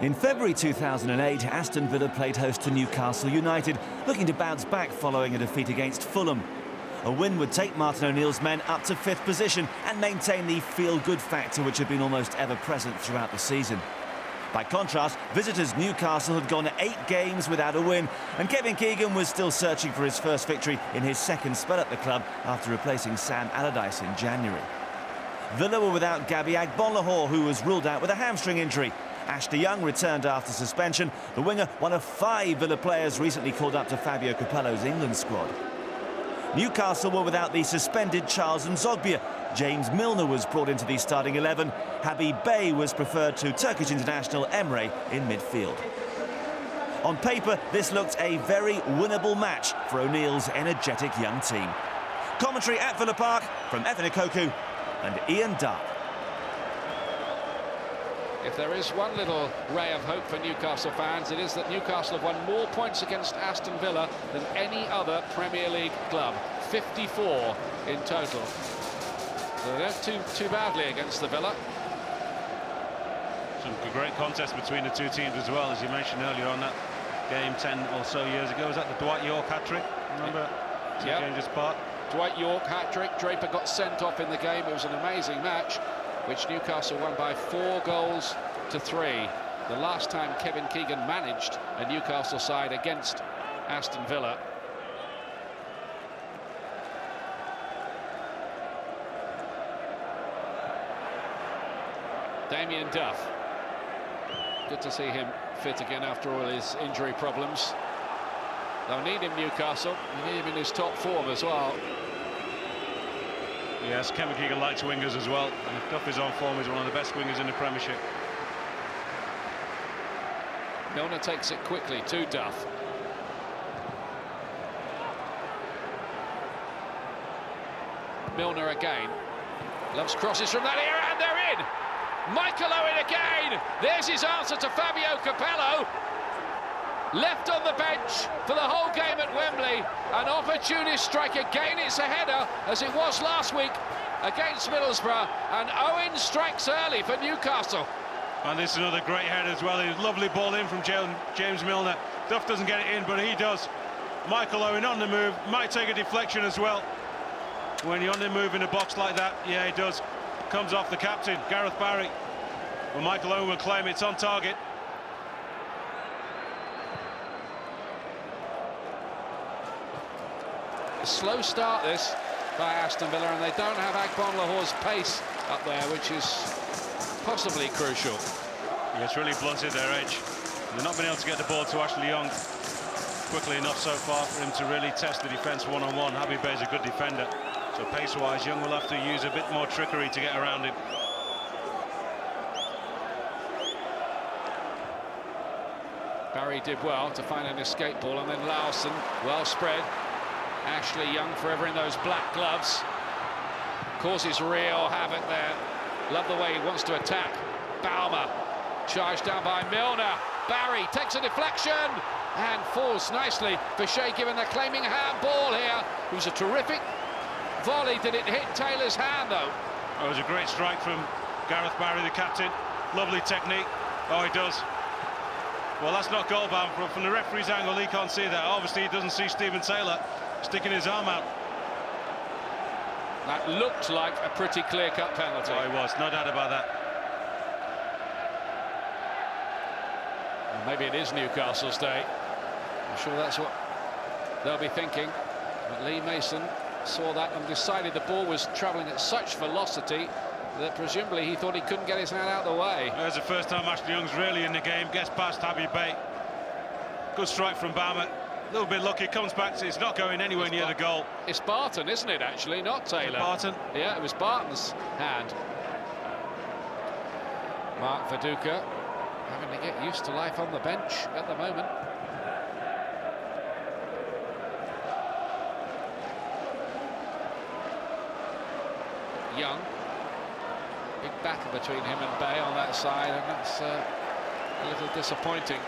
In February 2008, Aston Villa played host to Newcastle United, looking to bounce back following a defeat against Fulham. A win would take Martin O'Neill's men up to 5th position and maintain the feel-good factor which had been almost ever present throughout the season. By contrast, visitors Newcastle had gone 8 games without a win, and Kevin Keegan was still searching for his first victory in his second spell at the club after replacing Sam Allardyce in January. Villa were without Gabby Agbonlahor, who was ruled out with a hamstring injury. Ashley Young returned after suspension. The winger, one of 5 Villa players recently called up to Fabio Capello's England squad. Newcastle were without the suspended Charles Nzogbia. James Milner was brought into the starting 11. Habib Bey was preferred to Turkish international Emre in midfield. On paper, this looked a very winnable match for O'Neill's energetic young team. Commentary at Villa Park from Evan Ikoku and Ian Dark. If there is one little ray of hope for Newcastle fans, it is that Newcastle have won more points against Aston Villa than any other Premier League club. 54 in total. So they don't do too badly against the Villa. Some great contest between the two teams as well, as you mentioned earlier on that game 10 or so years ago. Was that the Dwight York hat-trick? Remember? Yeah. Game just part. Dwight York hat-trick. Draper got sent off in the game. It was an amazing match, which Newcastle won by 4 goals to 3. The last time Kevin Keegan managed a Newcastle side against Aston Villa. Damien Duff. Good to see him fit again after all his injury problems. They'll need him, Newcastle. They need him in his top form as well. Yes, Kevin Keegan likes wingers as well, and if Duff is on form, he's one of the best wingers in the Premiership. Milner takes it quickly to Duff. Milner again. Loves crosses from that area, and they're in! Michael Owen again! There's his answer to Fabio Capello. Left on the bench for the whole game at Wembley. An opportunist strike again. It's a header, as it was last week against Middlesbrough. And Owen strikes early for Newcastle. And this is another great header as well. A lovely ball in from James Milner. Duff doesn't get it in, but he does. Michael Owen on the move. Might take a deflection as well. When you're on the move in a box like that, yeah, he does. Comes off the captain, Gareth Barry. Well, Michael Owen will claim it's on target. A slow start this by Aston Villa, and they don't have Agbonlahor's pace up there, which is possibly crucial. Yeah, it's really blunted their edge. They've not been able to get the ball to Ashley Young quickly enough so far for him to really test the defence one-on-one. Habib Bey's a good defender, so pace-wise, Young will have to use a bit more trickery to get around him. Barry did well to find an escape ball, and then Lawson, well spread. Ashley Young, forever in those black gloves, causes real havoc there. Love the way he wants to attack. Baumer, charged down by Milner. Barry takes a deflection and falls nicely. Boucher given the claiming handball here. It was a terrific volley. Did it hit Taylor's hand, though? Oh, it was a great strike from Gareth Barry, the captain. Lovely technique. Oh, he does. Well, that's not goal bound, but from the referee's angle, he can't see that. Obviously, he doesn't see Stephen Taylor sticking his arm out. That looked like a pretty clear-cut penalty. Oh, it was, no doubt about that. Well, maybe it is Newcastle's day. I'm sure that's what they'll be thinking. But Lee Mason saw that and decided the ball was travelling at such velocity that presumably he thought he couldn't get his hand out of the way. There's the first time Ashley Young's really in the game, gets past Habib Bey. Good strike from Baumer. A little bit lucky, comes back, it's not going anywhere near the goal. It's Barton, isn't it, actually, not Taylor? Barton? Yeah, it was Barton's hand. Mark Viduka having to get used to life on the bench at the moment. Young. Big battle between him and Bey on that side, and that's a little disappointing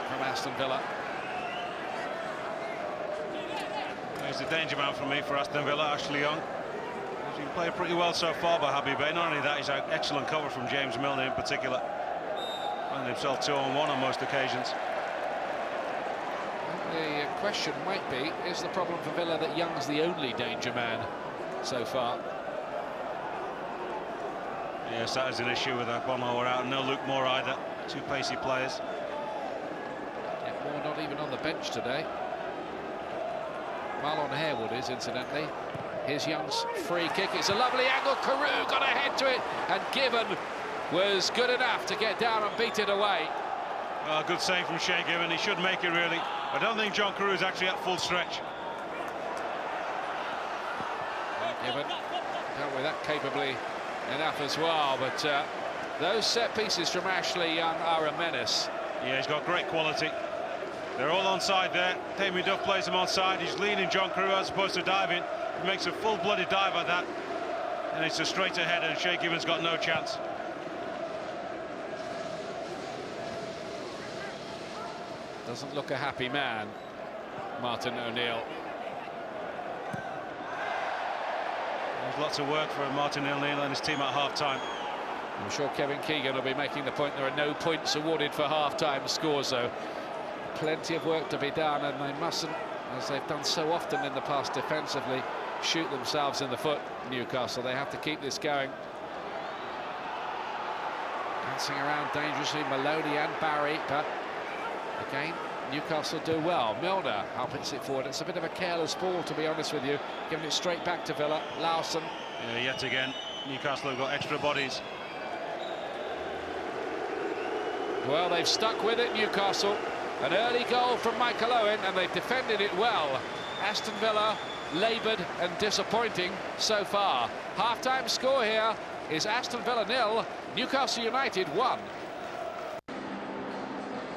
from Aston Villa. There's the danger man for me for Aston Villa, Ashley Young. He's been playing pretty well so far by Habib Bey. Not only that, he's had excellent cover from James Milner in particular. Finding himself 2-on-1 on most occasions. The question might be, is the problem for Villa that Young's the only danger man so far? Yes, that is an issue with that. Bonhauer out, and no Luke Moore either. Two pacey players. Yeah, Moore not even on the bench today. Marlon Harewood is, incidentally. Here's Young's free kick. It's a lovely angle. Carew got a head to it, and Given was good enough to get down and beat it away. Well, good save from Shea Given. He should make it, really. I don't think John Carew is actually at full stretch. Given dealt with that capably enough as well, but those set pieces from Ashley Young are a menace. Yeah, he's got great quality. They're all onside there. Damien Duff plays him onside. He's leading John Carew as opposed to diving. He makes a full-blooded dive at that, and it's a straight ahead, and Shea Given's got no chance. Doesn't look a happy man, Martin O'Neill. There's lots of work for Martin O'Neill and his team at half-time. I'm sure Kevin Keegan will be making the point there are no points awarded for half-time scores, though. Plenty of work to be done, and they mustn't, as they've done so often in the past defensively, shoot themselves in the foot, Newcastle. They have to keep this going. Dancing around dangerously, Maloney and Barry, but again, Newcastle do well. Milner helps it forward. It's a bit of a careless ball, to be honest with you, giving it straight back to Villa. Lawson. Yeah, yet again, Newcastle have got extra bodies. Well, they've stuck with it, Newcastle. An early goal from Michael Owen, and they've defended it well. Aston Villa laboured and disappointing so far. Half-time score here is Aston Villa 0, Newcastle United 1.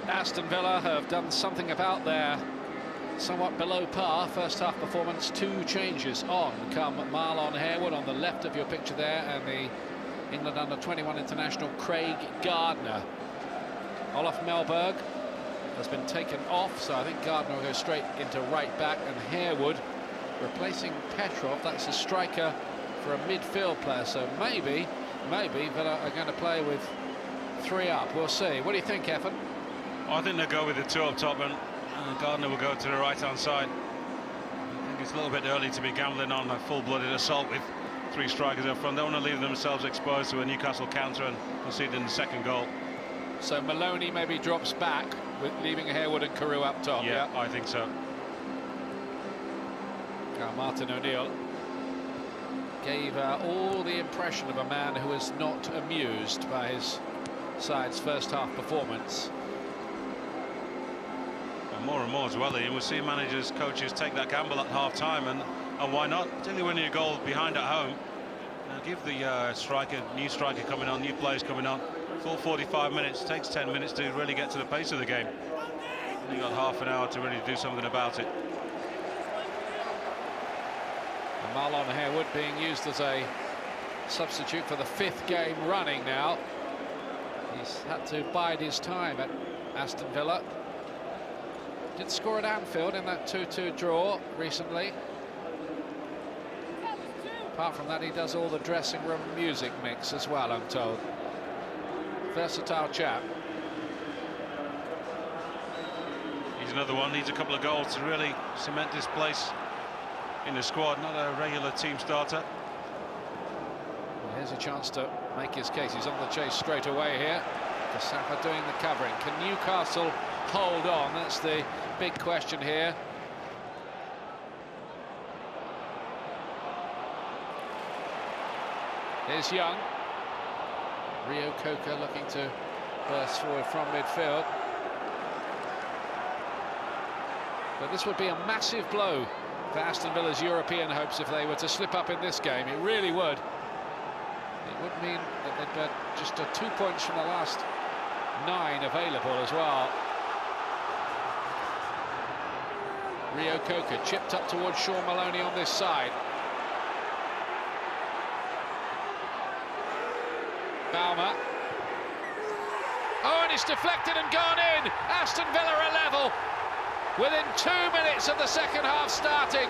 Aston Villa have done something about their somewhat below par first half performance. Two changes on come Marlon Harewood on the left of your picture there, and the England under-21 international Craig Gardner. Olaf Melberg has been taken off, so I think Gardner will go straight into right back, and Harewood replacing Petrov. That's a striker for a midfield player, so maybe Villa are going to play with three up. We'll see. What do you think, Evan? I think they'll go with the two up top, and Gardner will go to the right-hand side. I think it's a little bit early to be gambling on a full-blooded assault with three strikers up front. They want to leave themselves exposed to a Newcastle counter and conceding the second goal. So Maloney maybe drops back, with leaving Harewood and Carew up top. Yeah, I think so. Now Martin O'Neill gave all the impression of a man who is not amused by his side's first half performance. And more and more as well, Ian, we're seeing managers, coaches take that gamble at half-time, and why not? Particularly when you're a goal behind at home. Give the new striker coming on, new players coming on, full 45 minutes. It takes 10 minutes to really get to the pace of the game. You've got half an hour to really do something about it. And Marlon Harewood being used as a substitute for the fifth game running now. He's had to bide his time at Aston Villa. Did score at Anfield in that 2-2 draw recently. Apart from that, he does all the dressing room music mix as well, I'm told. Versatile chap. He's another one, needs a couple of goals to really cement his place in the squad, not a regular team starter. Well, here's a chance to make his case. He's on the chase straight away here. Kasapa doing the covering. Can Newcastle hold on? That's the big question here. Here's Young. Rio Coca looking to burst forward from midfield. But this would be a massive blow for Aston Villa's European hopes if they were to slip up in this game. It really would. It would mean that they'd had just 2 points from the last 9 available as well. Rio Coca chipped up towards Sean Maloney on this side. Balmer. Oh, and it's deflected and gone in. Aston Villa are level within 2 minutes of the second half starting.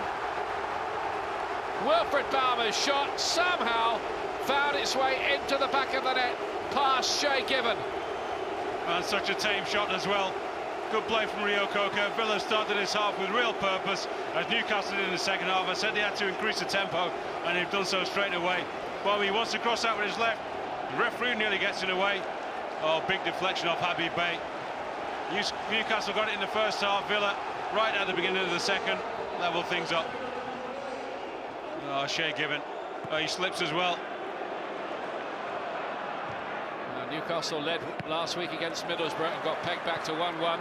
Wilfred Balmer's shot somehow found its way into the back of the net past Shea Given. And such a tame shot as well. Good play from Rio Coca. Villa started this half with real purpose, as Newcastle did in the second half. I said they had to increase the tempo, and they've done so straight away. Well, he wants to cross out with his left. The referee nearly gets in the way. Oh, big deflection off Habib Bey. Newcastle got it in the first half. Villa, right at the beginning of the second, level things up. Oh, Shay Given. Oh, he slips as well. Newcastle led last week against Middlesbrough and got pegged back to 1-1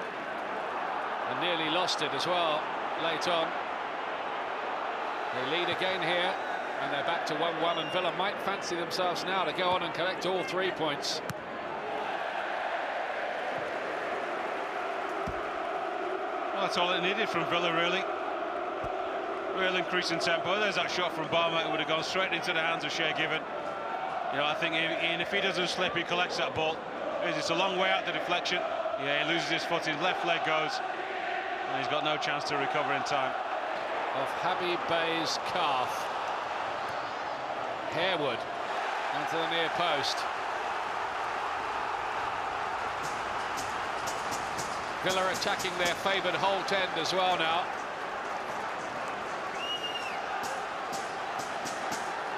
and nearly lost it as well late on. They lead again here and they're back to 1-1, and Villa might fancy themselves now to go on and collect all 3 points. Well, that's all it needed from Villa, really. Real increase in tempo. There's that shot from Barma. It would have gone straight into the hands of Shay Given. You know, I think Ian, if he doesn't slip, he collects that ball. It's a long way out the deflection. Yeah, he loses his foot, his left leg goes, and he's got no chance to recover in time. Off Habib Bey's calf. Harewood onto the near post. Villa attacking their favoured Holt end as well now.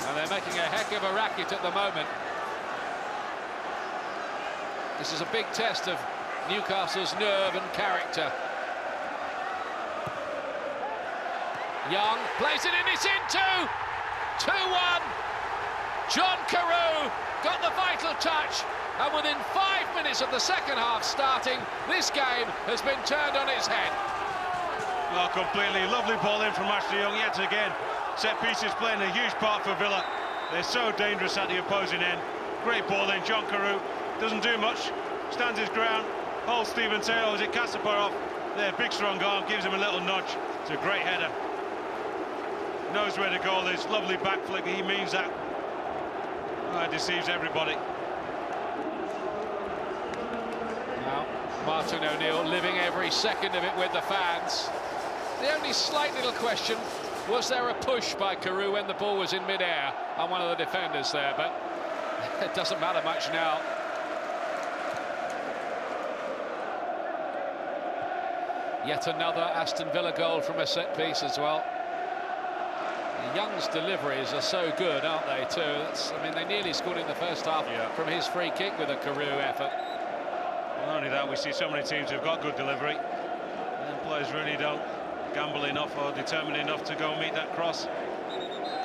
And they're making a heck of a racket at the moment. This is a big test of Newcastle's nerve and character. Young plays it in, it's in 2-1. John Carew got the vital touch, and within 5 minutes of the second half starting, this game has been turned on its head. Oh, completely. Lovely ball in from Ashley Young yet again. Set pieces playing a huge part for Villa. They're so dangerous at the opposing end. Great ball in. John Carew doesn't do much, stands his ground, holds Stephen Taylor, is it Kasparov? Their big strong arm gives him a little nudge. It's a great header. Knows where the goal is. Lovely back flick. He means that. Oh, deceives everybody. Now, Martin O'Neill living every second of it with the fans. The only slight little question: was there a push by Carew when the ball was in mid-air on one of the defenders there? But it doesn't matter much now. Yet another Aston Villa goal from a set piece as well. Young's deliveries are so good, aren't they, too? I mean, they nearly scored in the first half from his free kick with a Carew effort. Not only that, we see so many teams who've got good delivery, and players really don't gamble enough or determined enough to go and meet that cross.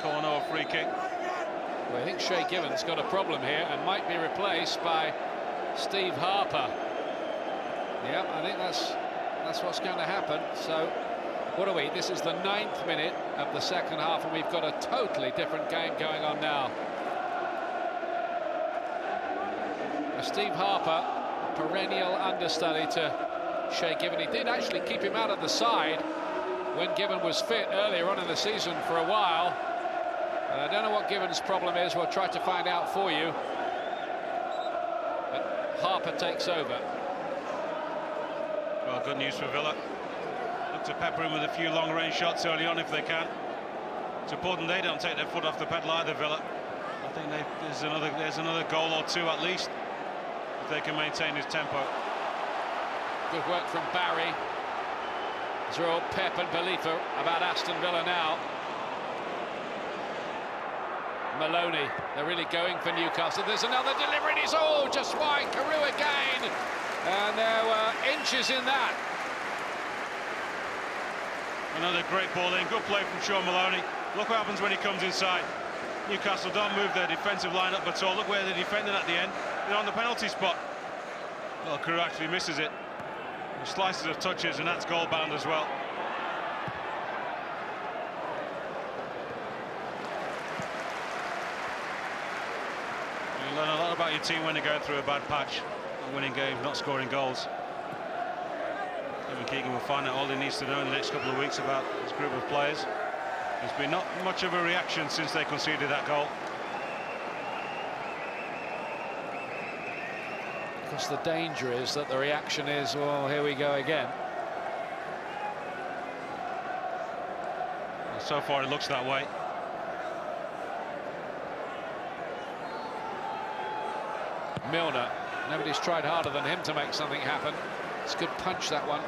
Corner or free kick. Well, I think Shay Given's got a problem here and might be replaced by Steve Harper. Yeah, I think that's what's going to happen. So, what are we? This is the 9th minute of the second half, and we've got a totally different game going on now. Steve Harper, perennial understudy to Shay Given. He did actually keep him out of the side when Given was fit earlier on in the season for a while. And I don't know what Given's problem is. We'll try to find out for you. But Harper takes over. Well, good news for Villa. Look to pepper him with a few long-range shots early on if they can. It's important they don't take their foot off the pedal either, Villa. I think there's another goal or two at least if they can maintain his tempo. Good work from Barry. There's real pep and belief about Aston Villa now. Maloney, they're really going for Newcastle. There's another delivery, and it's all just wide. Carew again, and there were inches in that. Another great ball in, good play from Sean Maloney. Look what happens when he comes inside. Newcastle don't move their defensive line up at all. Look where they're defending at the end. They're on the penalty spot. Well, Carew actually misses it. Slices of touches, and that's goal bound as well. You learn a lot about your team when they're going through a bad patch, not winning games, not scoring goals. Kevin Keegan will find out all he needs to know in the next couple of weeks about this group of players. There's been not much of a reaction since they conceded that goal. Because the danger is that the reaction is, well, here we go again. And so far it looks that way. Milner. Nobody's tried harder than him to make something happen. It's a good punch, that one.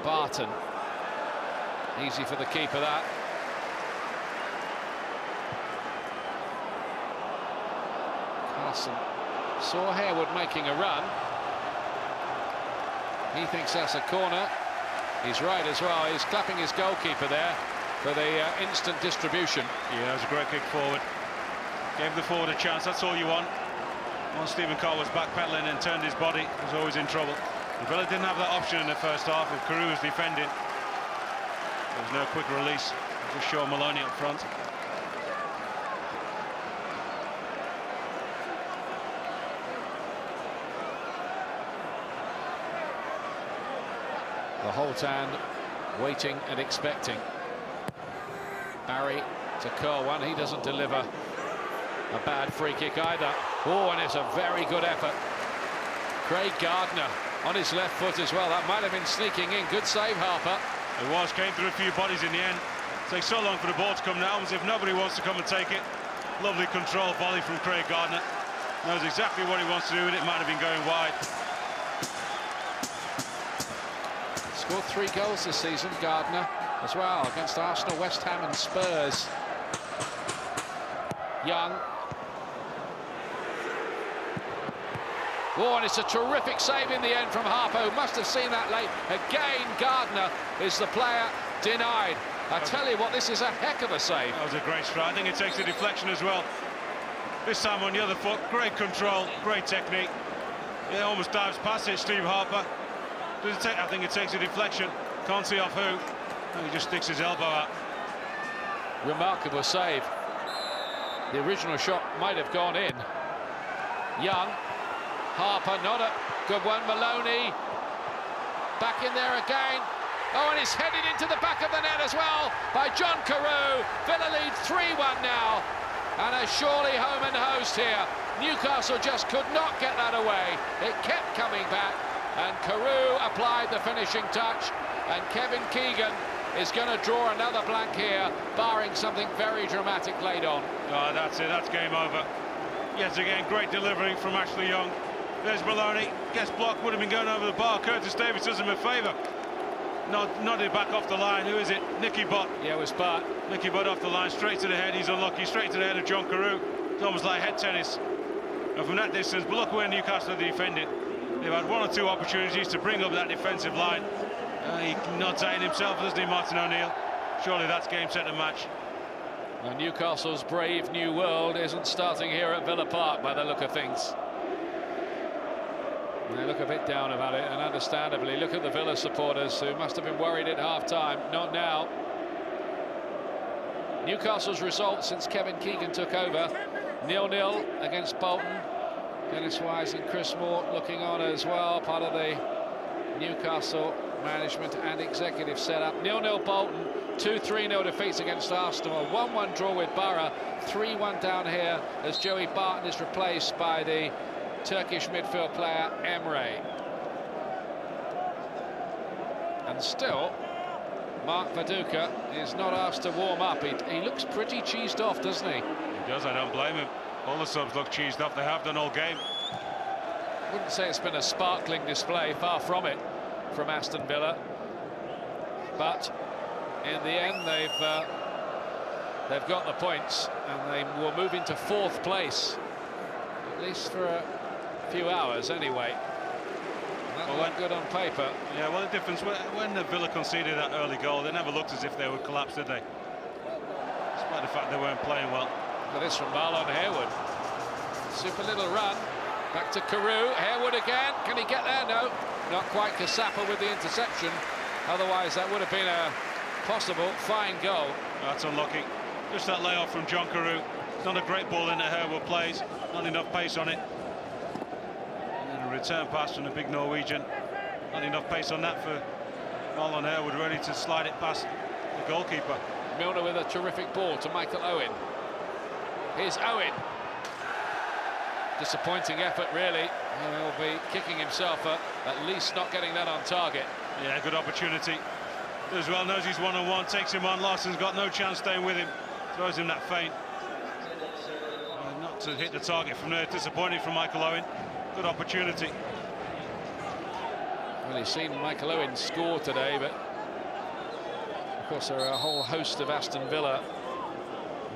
Barton. Easy for the keeper, that. Carson saw Harewood making a run. He thinks that's a corner. He's right as well. He's clapping his goalkeeper there for the instant distribution. Yeah, it was a great kick forward. Gave the forward a chance, that's all you want. Once Stephen Carr was backpedaling and turned his body, he was always in trouble. And Villa didn't have that option in the first half with Carew was defending. There was no quick release, just Shaw Maloney up front. The whole town waiting and expecting. Barry to curl one, he doesn't deliver a bad free kick either. Oh, and it's a very good effort. Craig Gardner on his left foot as well. That might have been sneaking in. Good save, Harper. It was, came through a few bodies in the end. It takes so long for the ball to come down, as if nobody wants to come and take it. Lovely control volley from Craig Gardner. Knows exactly what he wants to do with it. Might have been going wide. Scored 3 goals this season, Gardner, as well, against Arsenal, West Ham and Spurs. Young. Oh, and it's a terrific save in the end from Harper, who must have seen that late. Again, Gardner is the player denied. I tell you what, this is a heck of a save. That was a great strike. I think it takes a deflection as well. This time on the other foot, great control, great technique. He almost dives past it, Steve Harper. Does it take, I think it takes a deflection. Can't see off who. And he just sticks his elbow out. Remarkable save. The original shot might have gone in. Young. Harper, not a good one. Maloney back in there again. Oh, and it's headed into the back of the net as well by John Carew. Villa lead 3-1 now, and are surely home and host here. Newcastle just could not get that away. It kept coming back, and Carew applied the finishing touch, and Kevin Keegan is going to draw another blank here, barring something very dramatic laid on. Oh, that's it, that's game over. Yes, again, great delivery from Ashley Young. There's Maloney, gets blocked, would have been going over the bar. Curtis Davis does him a favour. Nodded back off the line. Who is it? Nicky Butt. Yeah, it was Butt. Nicky Butt off the line, straight to the head. He's unlucky, straight to the head of John Carew. It's almost like head tennis. And from that distance, but look where Newcastle defended. They've had 1 or 2 opportunities to bring up that defensive line. He nods at it himself, doesn't he, Martin O'Neill? Surely that's game, set and match. Now, Newcastle's brave new world isn't starting here at Villa Park by the look of things. They look a bit down about it, and understandably. Look at the Villa supporters who must have been worried at half-time. Not now. Newcastle's result since Kevin Keegan took over: 0-0 against Bolton. Dennis Wise and Chris Moore looking on as well, part of the Newcastle management and executive setup. 0-0 Bolton, 2 3-0 defeats against Arsenal, 1-1 draw with Borough, 3-1 down here as Joey Barton is replaced by the Turkish midfield player Emre. And still, Mark Viduka is not asked to warm up. He looks pretty cheesed off, doesn't he? He does, I don't blame him. All the subs look cheesed off, they have done all game. Wouldn't say it's been a sparkling display, far from it, from Aston Villa. But in the end, they've got the points, and they will move into 4th place, at least for a few hours anyway. That looked good on paper. Yeah, well, the difference, when the Villa conceded that early goal, they never looked as if they would collapse, did they? Despite the fact they weren't playing well. Look at this from Marlon Harewood. Super little run. Back to Carew. Harewood again. Can he get there? No. Not quite. Kasapa with the interception. Otherwise, that would have been a possible fine goal. That's unlucky. Just that layoff from John Carew. It's not a great ball in that Harewood plays. Not enough pace on it. And a return pass from the big Norwegian. Not enough pace on that for Marlon Harewood, ready to slide it past the goalkeeper. Milner with a terrific ball to Michael Owen. Here's Owen. Disappointing effort, really. He'll be kicking himself at least not getting that on target. Yeah, good opportunity. As well knows he's one-on-one, takes him on. Larson's got no chance staying with him. Throws him that feint. to hit the target from there. Disappointing from Michael Owen. Good opportunity. Well, you've seen Michael Owen score today, but of course there are a whole host of Aston Villa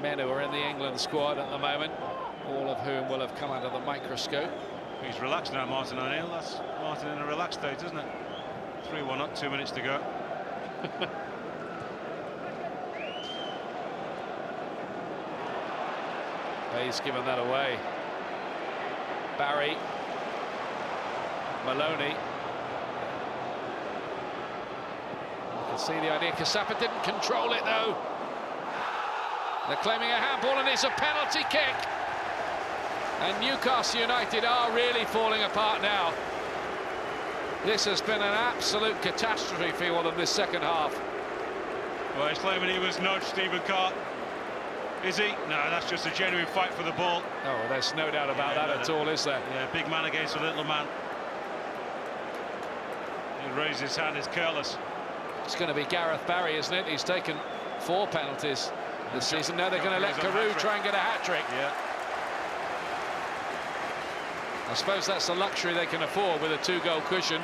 men who are in the England squad at the moment, all of whom will have come under the microscope. He's relaxed now, Martin O'Neill. That's Martin in a relaxed state, isn't it? 3-1 up, 2 minutes to go. He's given that away. Barry, Maloney. You can see the idea. Kasapa didn't control it though. They're claiming a handball and it's a penalty kick. And Newcastle United are really falling apart now. This has been an absolute catastrophe for them this second half. Well, he's claiming he was nudged, Stephen Carr. Is he? No, that's just a genuine fight for the ball. Oh, there's no doubt about that at all, is there? Yeah, big man against a little man. He raised his hand, it's careless. It's going to be Gareth Barry, isn't it? He's taken 4 penalties this season. Now they're going to let Carew try and get a hat-trick. Yeah. I suppose that's the luxury they can afford with a 2-goal cushion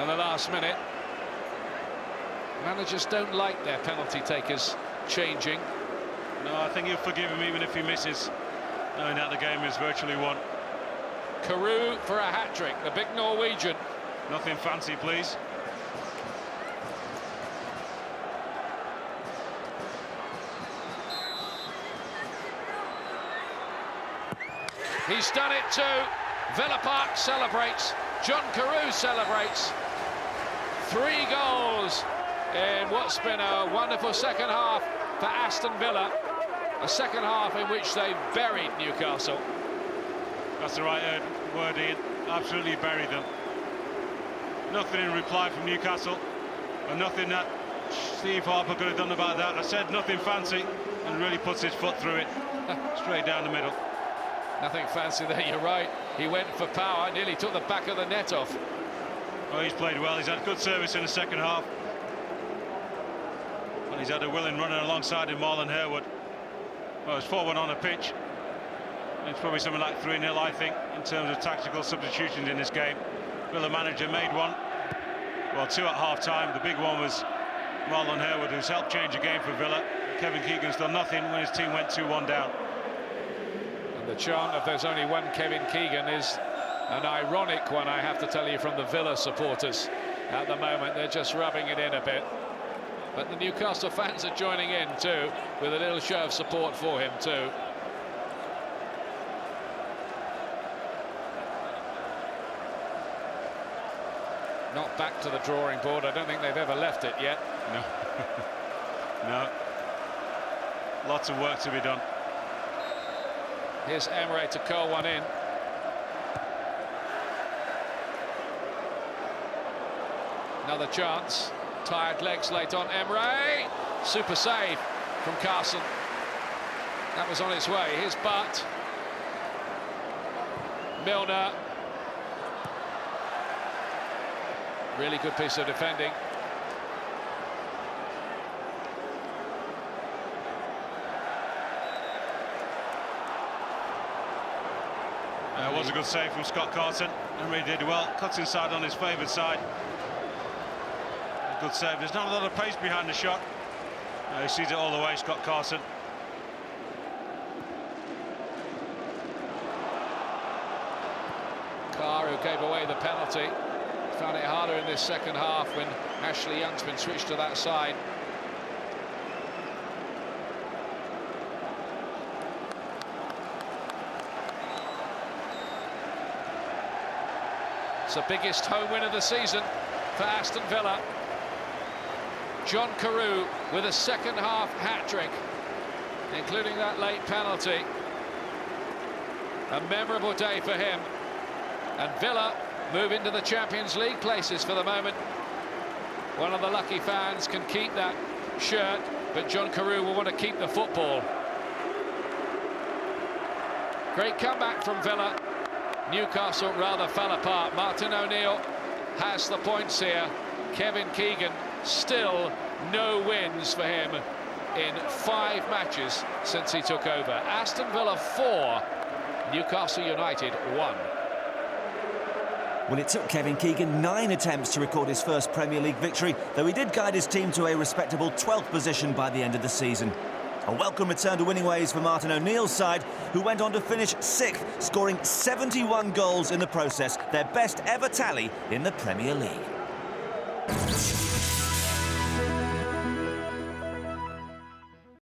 in the last minute. Managers don't like their penalty takers changing. No, I think he'll forgive him even if he misses, knowing that the game is virtually won. Carew for a hat-trick, the big Norwegian. Nothing fancy, please. He's done it too. Villa Park celebrates. John Carew celebrates. 3 goals in what's been a wonderful second half for Aston Villa. A second half in which they buried Newcastle. That's the right word, Ian. Absolutely buried them. Nothing in reply from Newcastle, and nothing that Steve Harper could have done about that. I said nothing fancy, and really puts his foot through it. Straight down the middle. Nothing fancy there, you're right. He went for power, nearly took the back of the net off. Well, he's played well. He's had good service in the second half. And he's had a willing runner alongside him, Marlon Harewood. Well, it's 4-1 on the pitch. It's probably something like 3-0, I think, in terms of tactical substitutions in this game. Villa manager made one. Well, 2 at half-time. The big one was Marlon Harewood, who's helped change the game for Villa. Kevin Keegan's done nothing when his team went 2-1 down. And the chant of "there's only one Kevin Keegan" is an ironic one, I have to tell you, from the Villa supporters at the moment. They're just rubbing it in a bit. But the Newcastle fans are joining in too, with a little show of support for him too. Not back to the drawing board. I don't think they've ever left it yet. No. No. Lots of work to be done. Here's Emre to curl one in. Another chance. Tired legs late on Emre. Super save from Carson. That was on its way. Here's Butt. Milner. Really good piece of defending. It was a good save from Scott Carson. Emery did well. Cuts inside on his favoured side. A good save. There's not a lot of pace behind the shot. He sees it all the way, Scott Carson. Carew gave away the penalty. Found it harder in this second half when Ashley Young's been switched to that side. It's the biggest home win of the season for Aston Villa. John Carew with a second half hat-trick, including that late penalty. A memorable day for him. And Villa move into the Champions League places for the moment. One of the lucky fans can keep that shirt, but John Carew will want to keep the football. Great comeback from Villa. Newcastle rather fell apart. Martin O'Neill has the points here. Kevin Keegan, still no wins for him in 5 matches since he took over. Aston Villa 4, Newcastle United 1. Well, it took Kevin Keegan 9 attempts to record his first Premier League victory, though he did guide his team to a respectable 12th position by the end of the season. A welcome return to winning ways for Martin O'Neill's side, who went on to finish 6th, scoring 71 goals in the process, their best ever tally in the Premier League.